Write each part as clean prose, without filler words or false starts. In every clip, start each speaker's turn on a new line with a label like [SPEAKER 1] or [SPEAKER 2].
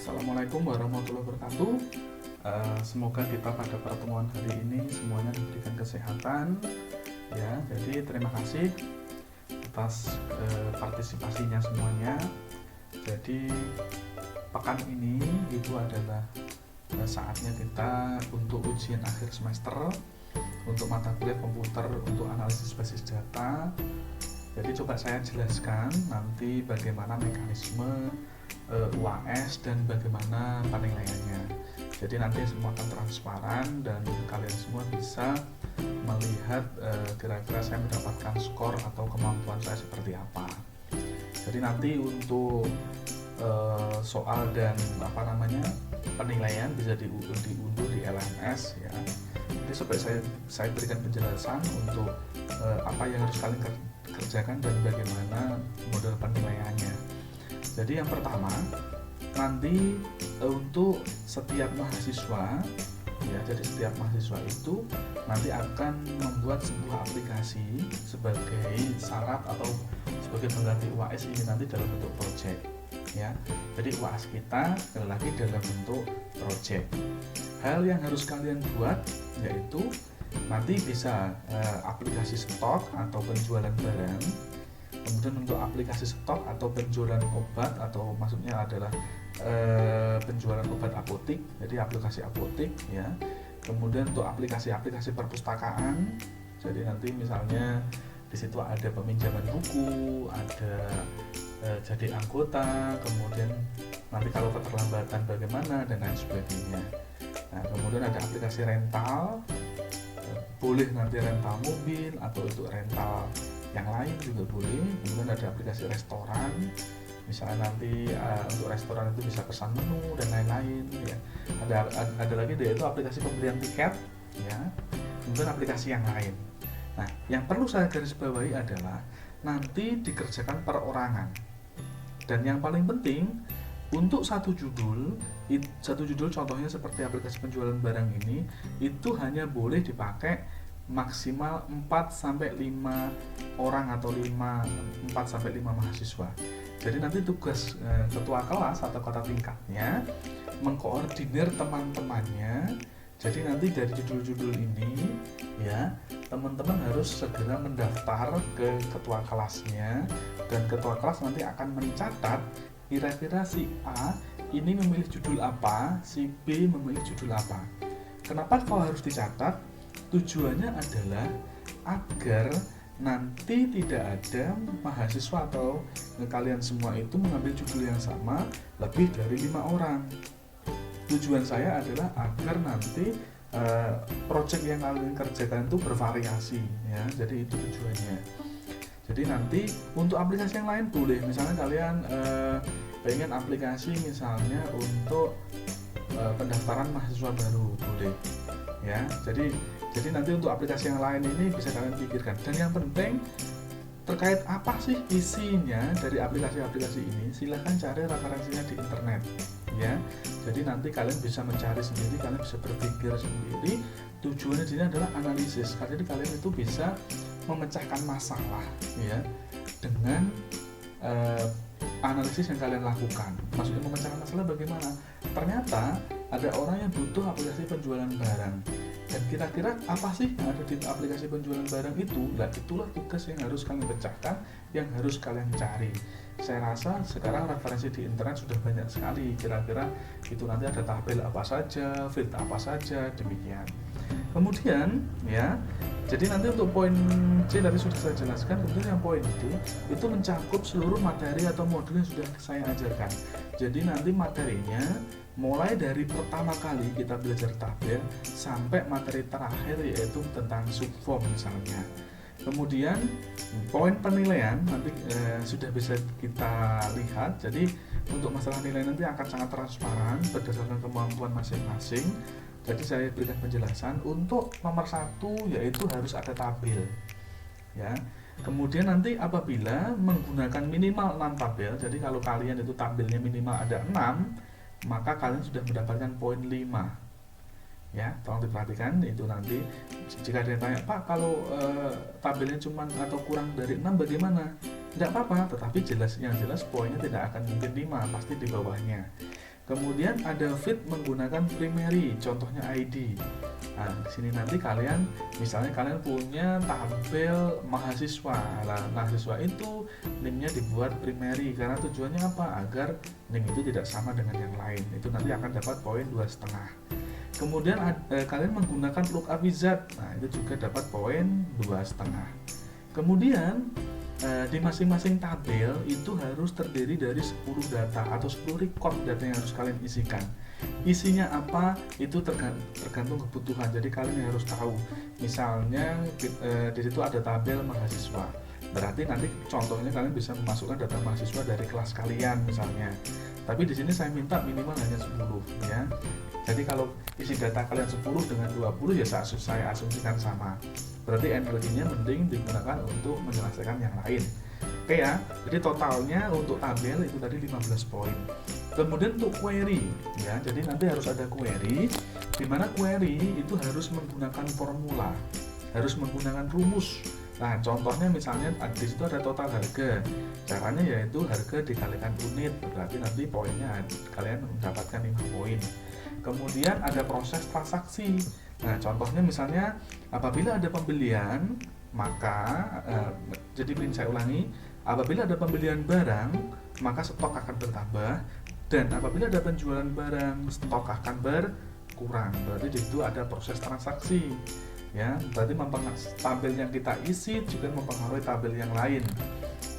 [SPEAKER 1] Assalamualaikum warahmatullahi wabarakatuh. Semoga kita pada pertemuan hari ini semuanya diberikan kesehatan. Ya, jadi terima kasih atas partisipasinya semuanya. Jadi pekan ini itu adalah saatnya kita untuk ujian akhir semester untuk mata kuliah komputer untuk analisis basis data. Jadi coba saya jelaskan nanti bagaimana mekanisme UAS dan bagaimana penilaiannya. Jadi nanti semua akan transparan dan kalian semua bisa melihat kira-kira saya mendapatkan skor atau kemampuan saya seperti apa. Jadi nanti untuk soal dan penilaian bisa diunduh di LMS ya. Jadi supaya saya berikan penjelasan untuk apa yang harus kalian kerjakan dan bagaimana model penilaiannya. Jadi yang pertama nanti untuk setiap mahasiswa ya, jadi setiap mahasiswa itu nanti akan membuat sebuah aplikasi sebagai syarat atau sebagai pengganti UAS ini nanti dalam bentuk project ya. Jadi UAS kita sekali lagi dalam bentuk project. Hal yang harus kalian buat yaitu nanti bisa aplikasi stok atau penjualan barang. Kemudian untuk aplikasi stok atau penjualan obat atau maksudnya adalah penjualan obat apotik, jadi aplikasi apotik ya. Kemudian untuk aplikasi-aplikasi perpustakaan, jadi nanti misalnya di situ ada peminjaman buku, ada jadi anggota, kemudian nanti kalau keterlambatan bagaimana dan lain sebagainya. Nah, kemudian ada aplikasi rental, boleh nanti rental mobil atau untuk rental yang lain juga boleh. Kemudian ada aplikasi restoran, misalnya nanti untuk restoran itu bisa pesan menu dan lain-lain ya. Ada lagi yaitu aplikasi pembelian tiket ya. Kemudian aplikasi yang lain. Nah, yang perlu saya garis bawahi adalah nanti dikerjakan perorangan. Dan yang paling penting untuk satu judul contohnya seperti aplikasi penjualan barang ini itu hanya boleh dipakai maksimal 4-5 orang atau 4-5 mahasiswa. Jadi nanti tugas ketua kelas atau kota tingkatnya mengkoordinir teman-temannya. Jadi nanti dari judul-judul ini ya, teman-teman harus segera mendaftar ke ketua kelasnya dan ketua kelas nanti akan mencatat kira-kira si A ini memilih judul apa, si B memilih judul apa. Kenapa kau harus dicatat? Tujuannya adalah agar nanti tidak ada mahasiswa atau kalian semua itu mengambil judul yang sama lebih dari 5 orang. Tujuan saya adalah agar nanti project yang kalian kerjakan itu bervariasi ya. Jadi itu tujuannya. Jadi nanti untuk aplikasi yang lain boleh, misalnya kalian pengen aplikasi misalnya untuk pendaftaran mahasiswa baru boleh ya. Jadi nanti untuk aplikasi yang lain ini bisa kalian pikirkan. Dan yang penting terkait apa sih isinya dari aplikasi-aplikasi ini, silahkan cari referensinya di internet ya. Jadi nanti kalian bisa mencari sendiri, kalian bisa berpikir sendiri. Tujuannya di sini adalah analisis. Jadi kalian itu bisa memecahkan masalah ya dengan analisis yang kalian lakukan. Maksudnya memecahkan masalah bagaimana? Ternyata ada orang yang butuh aplikasi penjualan barang. Dan kira-kira apa sih yang ada di aplikasi penjualan barang itu? Nah, itulah tugas yang harus kalian pecahkan, yang harus kalian cari. Saya rasa sekarang referensi di internet sudah banyak sekali. Kira-kira itu nanti ada tabel apa saja, field apa saja, demikian. Kemudian ya, jadi nanti untuk poin C tadi sudah saya jelaskan. Kemudian yang poin itu mencakup seluruh materi atau modul yang sudah saya ajarkan. Jadi nanti materinya mulai dari pertama kali kita belajar tabel sampai materi terakhir yaitu tentang subform misalnya. Kemudian poin penilaian nanti sudah bisa kita lihat. Jadi untuk masalah nilai nanti akan sangat transparan berdasarkan kemampuan masing-masing. Jadi saya berikan penjelasan untuk nomor 1 yaitu harus ada tabel ya. Kemudian nanti apabila menggunakan minimal 6 tabel, jadi kalau kalian itu tabelnya minimal ada 6, maka kalian sudah mendapatkan poin 5 ya. Tolong diperhatikan itu nanti jika ada yang tanya, Pak kalau tabelnya cuma atau kurang dari 6 bagaimana? Tidak apa-apa, tetapi yang jelas poinnya tidak akan mungkin 5, pasti di bawahnya. Kemudian ada feed menggunakan primary, contohnya ID. Nah, di sini nanti kalian, misalnya kalian punya tabel mahasiswa. Nah, mahasiswa itu linknya dibuat primary karena tujuannya apa? Agar link itu tidak sama dengan yang lain. Itu nanti akan dapat poin 2,5. Kemudian kalian menggunakan lookup wizard. Nah, itu juga dapat poin 2,5. Kemudian di masing-masing tabel itu harus terdiri dari 10 data atau 10 record data yang harus kalian isikan. Isinya apa itu tergantung kebutuhan, jadi kalian harus tahu. Misalnya di situ ada tabel mahasiswa, berarti nanti contohnya kalian bisa memasukkan data mahasiswa dari kelas kalian misalnya, tapi di sini saya minta minimal hanya 10 ya. Jadi kalau isi data kalian 10 dengan 20 ya saya asumsikan sama, berarti energinya mending digunakan untuk menyelesaikan yang lain. Oke ya, jadi totalnya untuk tabel itu tadi 15 poin. Kemudian untuk query ya, jadi nanti harus ada query, di mana query itu harus menggunakan formula, harus menggunakan rumus. Nah, contohnya misalnya di situ ada total harga. Caranya yaitu harga dikalikan unit, berarti nanti poinnya kalian mendapatkan 5 poin. Kemudian ada proses transaksi. Nah, contohnya misalnya apabila ada pembelian, maka jadi saya ulangi, apabila ada pembelian barang, maka stok akan bertambah, dan apabila ada penjualan barang, stok akan berkurang. Berarti di situ ada proses transaksi. Ya, berarti tabel yang kita isi juga mempengaruhi tabel yang lain.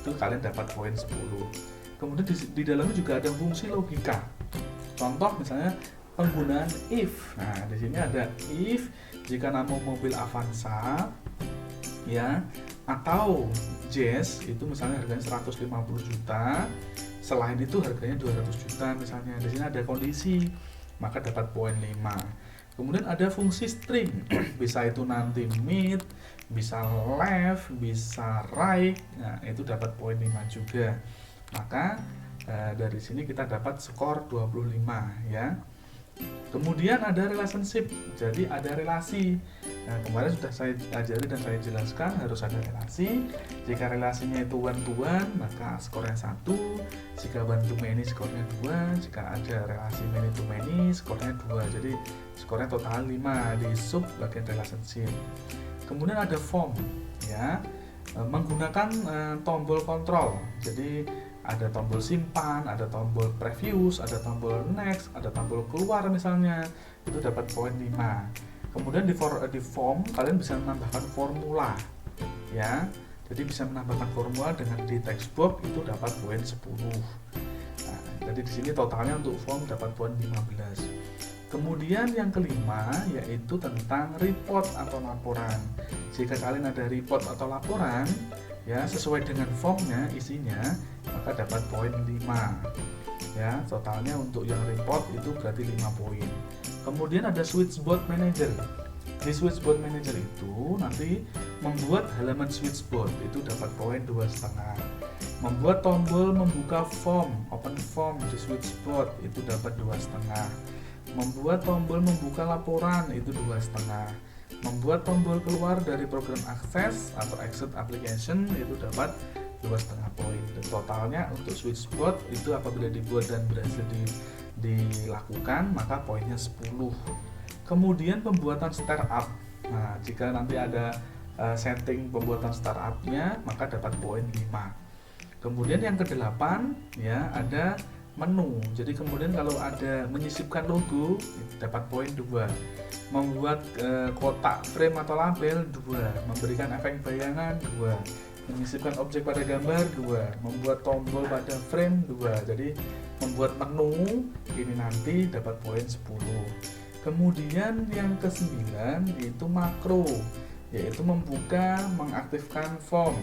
[SPEAKER 1] Itu kalian dapat poin 10. Kemudian di dalamnya juga ada fungsi logika. Contoh misalnya penggunaan if. Nah, di sini ada if jika nama mobil Avanza ya atau Jazz itu misalnya harganya 150 juta, selain itu harganya 200 juta misalnya. Di sini ada kondisi, maka dapat poin 5. Kemudian ada fungsi string, bisa itu nanti mid, bisa left, bisa right. Nah, itu dapat poin 5 juga. Maka dari sini kita dapat skor 25 ya. Kemudian ada relationship, jadi ada relasi. Nah, kemarin sudah saya ajari dan saya jelaskan harus ada relasi. Jika relasinya itu one to one, maka skornya 1. Jika one to many, skornya 2. Jika ada relasi many to many, skornya 2. Jadi skornya total 5 di sub bagian relationship. Kemudian ada form, ya, menggunakan tombol kontrol. Jadi ada tombol simpan, ada tombol previous, ada tombol next, ada tombol keluar misalnya, itu dapat poin 5. Kemudian di form kalian bisa menambahkan formula ya, jadi bisa menambahkan formula dengan di text box itu dapat poin 10. Nah, jadi di sini totalnya untuk form dapat poin 15. Kemudian yang kelima yaitu tentang report atau laporan. Jika kalian ada report atau laporan ya sesuai dengan formnya isinya, maka dapat poin 5 ya. Totalnya untuk yang report itu berarti 5 poin. Kemudian ada switchboard manager. Di switchboard manager itu nanti membuat halaman switchboard itu dapat poin 2,5. Membuat tombol membuka form, open form di switchboard itu dapat 2,5. Membuat tombol membuka laporan itu 2,5. Membuat tombol keluar dari program akses atau exit application itu dapat 2,5 poin. Totalnya untuk switchboard itu apabila dibuat dan berhasil dilakukan maka poinnya 10. Kemudian pembuatan startup. Nah, jika nanti ada setting pembuatan startupnya maka dapat poin 5. Kemudian yang ke-8 ya ada menu. Jadi kemudian kalau ada menyisipkan logo dapat poin 2. Membuat kotak frame atau label 2. Memberikan efek bayangan 2. Menyisipkan objek pada gambar 2. Membuat tombol pada frame 2. Jadi membuat menu ini nanti dapat poin 10. Kemudian yang ke-9 yaitu makro, yaitu membuka mengaktifkan form,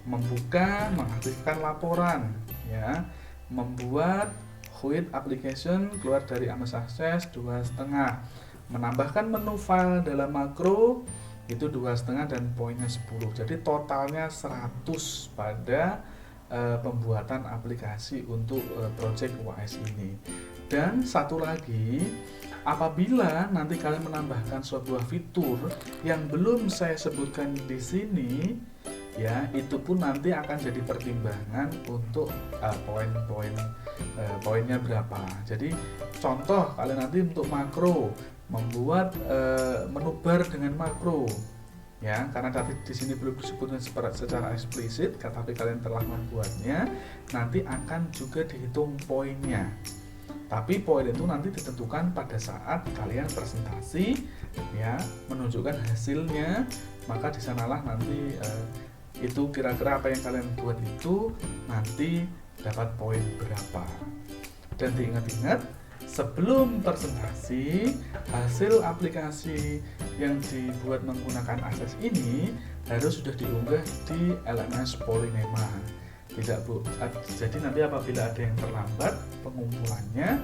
[SPEAKER 1] membuka mengaktifkan laporan ya. Membuat quit application keluar dari MS Access 2,5. Menambahkan menu file dalam makro itu 2,5 dan poinnya 10. Jadi totalnya 100 pada pembuatan aplikasi untuk project UAS ini. Dan satu lagi, apabila nanti kalian menambahkan sebuah fitur yang belum saya sebutkan di sini, ya, itu pun nanti akan jadi pertimbangan untuk poinnya berapa. Jadi contoh kalian nanti untuk makro membuat menu bar dengan makro, ya, karena tadi di sini belum disebutkan secara eksplisit, tapi kalian telah membuatnya, nanti akan juga dihitung poinnya. Tapi poin itu nanti ditentukan pada saat kalian presentasi, ya, menunjukkan hasilnya, maka disanalah nanti itu kira-kira apa yang kalian buat itu nanti dapat poin berapa. Dan diingat-ingat, sebelum presentasi, hasil aplikasi yang dibuat menggunakan Access ini harus sudah diunggah di LMS Polinema. Tidak Bu, jadi nanti apabila ada yang terlambat pengumpulannya,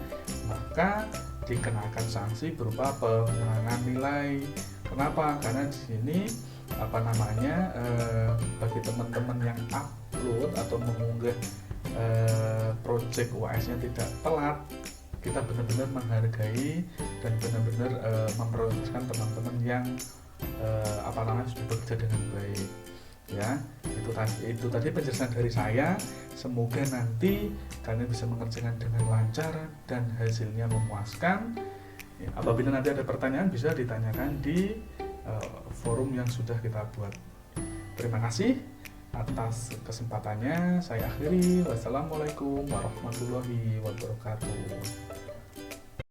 [SPEAKER 1] maka dikenakan sanksi berupa pengurangan nilai. Kenapa? Karena di sini bagi teman-teman yang upload atau mengunggah project UAS-nya tidak telat, kita benar-benar menghargai dan benar-benar memprioritaskan teman-teman yang sudah bekerja dengan baik. Ya, itu tadi penjelasan dari saya. Semoga nanti kalian bisa mengerjakan dengan lancar dan hasilnya memuaskan. Ya, apabila nanti ada pertanyaan bisa ditanyakan di forum yang sudah kita buat. Terima kasih atas kesempatannya. Saya akhiri. Wassalamualaikum warahmatullahi wabarakatuh.